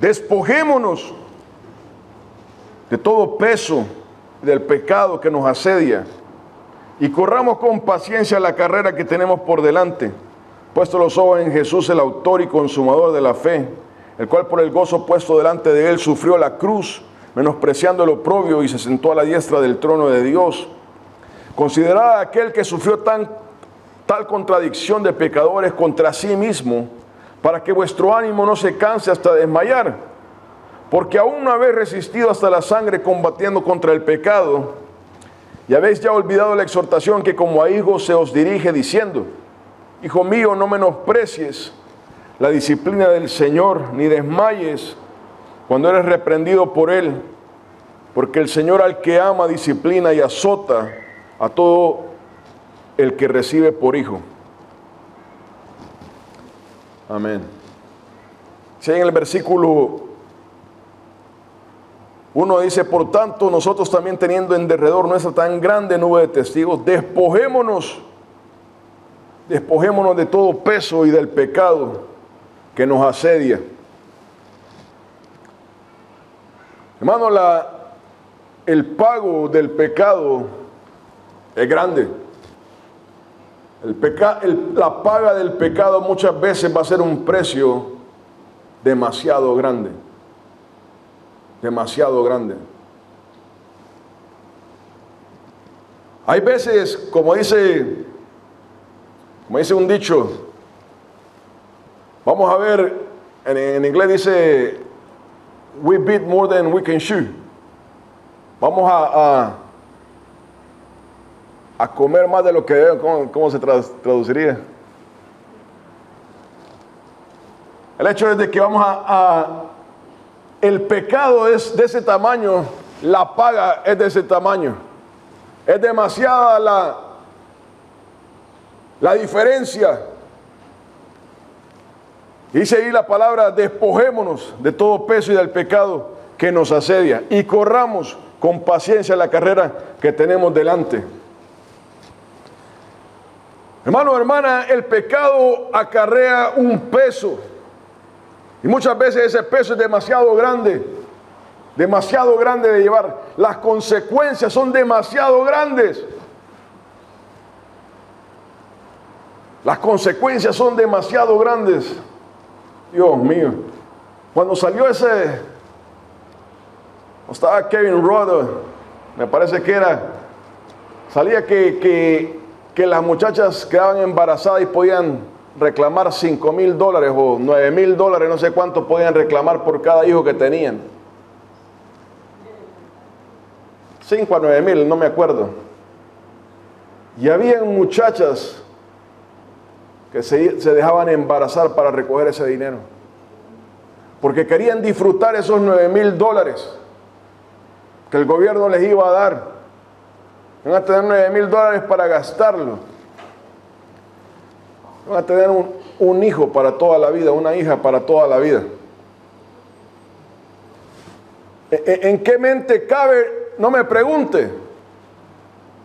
despojémonos de todo peso del pecado que nos asedia y corramos con paciencia la carrera que tenemos por delante, puesto los ojos en Jesús, el autor y consumador de la fe, el cual por el gozo puesto delante de él sufrió la cruz, menospreciando el oprobio, y se sentó a la diestra del trono de Dios. Considerad a aquel que sufrió tal contradicción de pecadores contra sí mismo, para que vuestro ánimo no se canse hasta desmayar, porque aún no habéis resistido hasta la sangre combatiendo contra el pecado, y habéis ya olvidado la exhortación que como a hijos se os dirige, diciendo: hijo mío, no menosprecies la disciplina del Señor, ni desmayes cuando eres reprendido por él, porque el Señor al que ama disciplina y azota a todo el que recibe por hijo. Amén. Si en el versículo 1 dice: por tanto nosotros también, teniendo en derredor nuestra tan grande nube de testigos, despojémonos de todo peso y del pecado que nos asedia. Hermano, el pago del pecado es grande. La paga del pecado muchas veces va a ser un precio demasiado grande. Demasiado grande. Hay veces, como dice Como dice un dicho, vamos a ver, en inglés dice, we beat more than we can chew. Vamos a comer más de lo que deben. ¿Cómo se traduciría? El hecho es de que el pecado es de ese tamaño, la paga es de ese tamaño. Es demasiada la diferencia. Dice ahí la palabra, despojémonos de todo peso y del pecado que nos asedia y corramos con paciencia la carrera que tenemos delante. Hermano, hermana, el pecado acarrea un peso. Y muchas veces ese peso es demasiado grande de llevar. Las consecuencias son demasiado grandes. Las consecuencias son demasiado grandes. Dios mío. Cuando salió estaba Kevin Rudd, me parece que salía que las muchachas quedaban embarazadas y podían reclamar $5,000 o $9,000, no sé cuánto podían reclamar por cada hijo que tenían. 5 a 9,000, no me acuerdo. Y habían muchachas que se dejaban embarazar para recoger ese dinero, porque querían disfrutar esos $9,000 que el gobierno les iba a dar. Van a tener $9,000 para gastarlo. Van a tener un hijo para toda la vida, una hija para toda la vida. ¿En qué mente cabe? No me pregunte.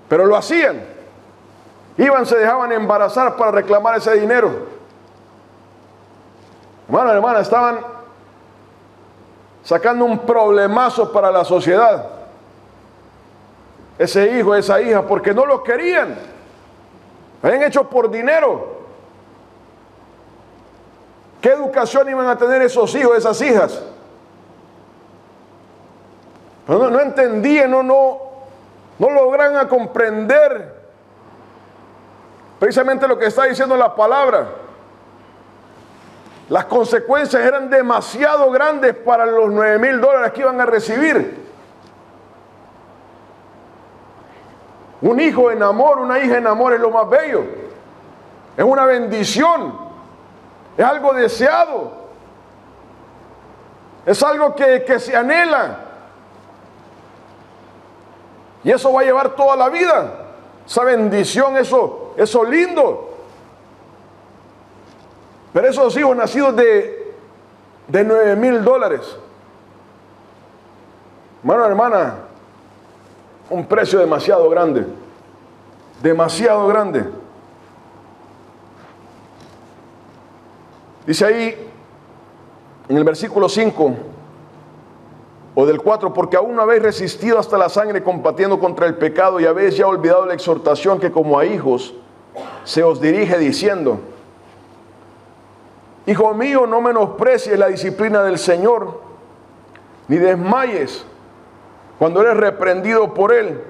Pero lo hacían. Se dejaban embarazar para reclamar ese dinero. Hermano, hermana, estaban sacando un problemazo para la sociedad. Ese hijo, esa hija, porque no lo querían. Lo habían hecho por dinero. ¿Qué educación iban a tener esos hijos, esas hijas? Pero no entendían, no logran a comprender precisamente lo que está diciendo la palabra. Las consecuencias eran demasiado grandes para los $9,000 que iban a recibir. Un hijo en amor, una hija en amor es lo más bello. Es una bendición. Es algo deseado. Es algo que se anhela. Y eso va a llevar toda la vida. Esa bendición, eso lindo. Pero esos hijos nacidos de $9,000. Hermano, hermana, un precio demasiado grande. Demasiado grande. Dice ahí en el versículo 5 o del 4, porque aún no habéis resistido hasta la sangre combatiendo contra el pecado y habéis ya olvidado la exhortación que como a hijos se os dirige diciendo, hijo mío, no menosprecies la disciplina del Señor, ni desmayes cuando eres reprendido por Él,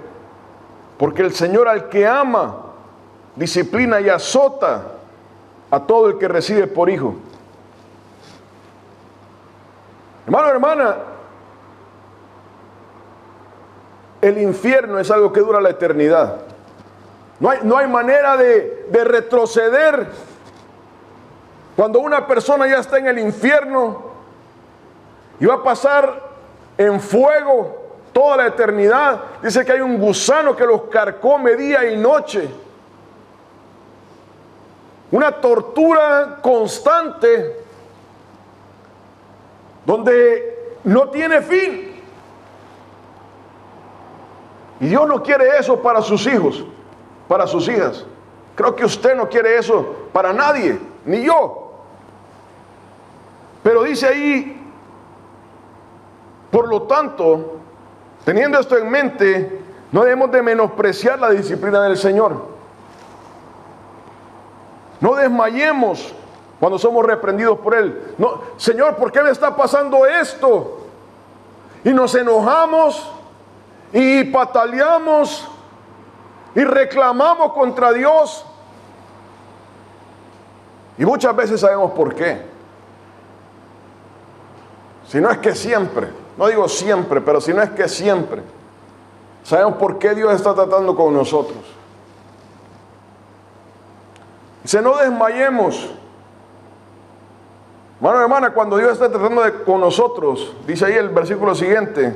porque el Señor al que ama disciplina y azota a todo el que recibe por hijo. Hermano, hermana, el infierno es algo que dura la eternidad. No hay manera de retroceder. Cuando una persona ya está en el infierno y va a pasar en fuego toda la eternidad, dice que hay un gusano que los carcome día y noche. Una tortura constante donde no tiene fin. Y Dios no quiere eso para sus hijos, para sus hijas. Creo que usted no quiere eso para nadie, ni yo. Pero dice ahí, por lo tanto, teniendo esto en mente, no debemos de menospreciar la disciplina del Señor. No desmayemos cuando somos reprendidos por Él. No, Señor, ¿por qué me está pasando esto? Y nos enojamos y pataleamos y reclamamos contra Dios. Y muchas veces sabemos por qué. Si no es que siempre, no digo siempre, pero si no es que siempre, sabemos por qué Dios está tratando con nosotros. Dice, no desmayemos. Hermano, hermana, cuando Dios está tratando con nosotros, dice ahí el versículo siguiente,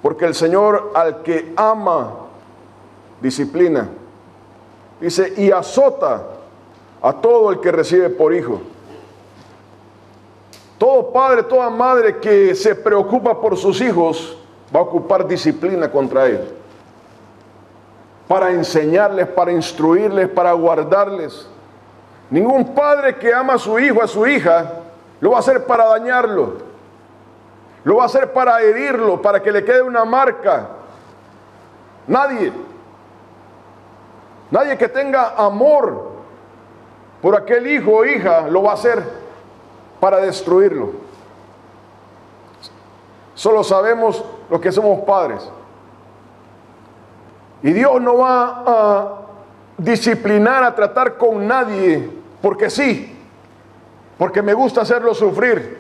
porque el Señor al que ama, disciplina. Dice, y azota a todo el que recibe por hijo. Todo padre, toda madre que se preocupa por sus hijos, va a ocupar disciplina contra ellos. Para enseñarles, para instruirles, para guardarles. Ningún padre que ama a su hijo, a su hija, lo va a hacer para dañarlo. Lo va a hacer para herirlo, para que le quede una marca. Nadie. Nadie que tenga amor por aquel hijo o hija lo va a hacer para destruirlo. Solo sabemos los que somos padres. Y Dios no va a disciplinar, a tratar con nadie, porque sí, porque me gusta hacerlo sufrir.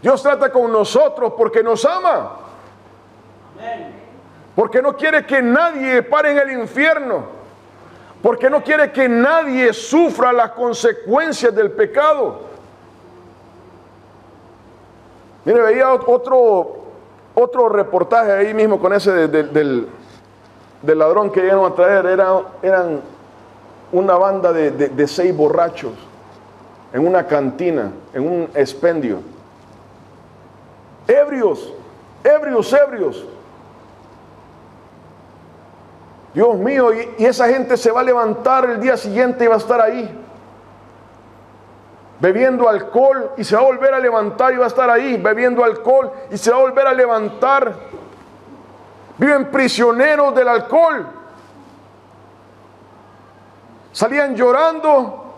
Dios trata con nosotros porque nos ama. Porque no quiere que nadie pare en el infierno. Porque no quiere que nadie sufra las consecuencias del pecado. Mire, veía otro reportaje ahí mismo con ese del ladrón que llegaron a traer. Eran una banda de 6 borrachos en una cantina, en un expendio. Ebrios. Dios mío, y esa gente se va a levantar el día siguiente y va a estar ahí, bebiendo alcohol, y se va a volver a levantar y va a estar ahí, bebiendo alcohol, y se va a volver a levantar. Viven prisioneros del alcohol. Salían llorando,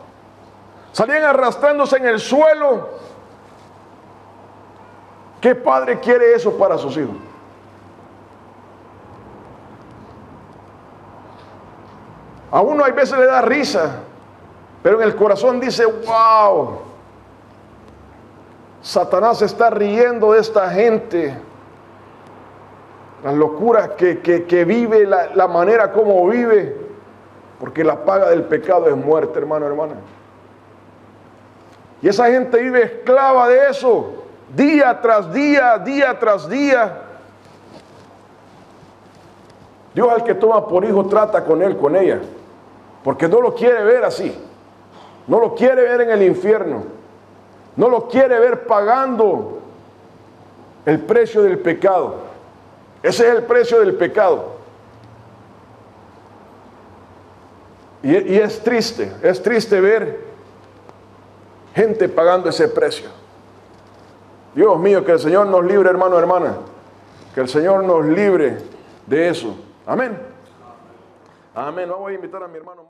salían arrastrándose en el suelo. ¿Qué padre quiere eso para sus hijos? A uno hay veces le da risa, pero en el corazón dice, wow, Satanás se está riendo de esta gente, las locuras que vive, la manera como vive, porque la paga del pecado es muerte, hermano, hermana. Y esa gente vive esclava de eso, día tras día, día tras día. Dios al que toma por hijo trata con él, con ella, porque no lo quiere ver así, no lo quiere ver en el infierno, no lo quiere ver pagando el precio del pecado. Ese es el precio del pecado. Y es triste ver gente pagando ese precio. Dios mío, que el Señor nos libre, hermano, hermana, que el Señor nos libre de eso. Amén. Amén. No voy a invitar a mi hermano.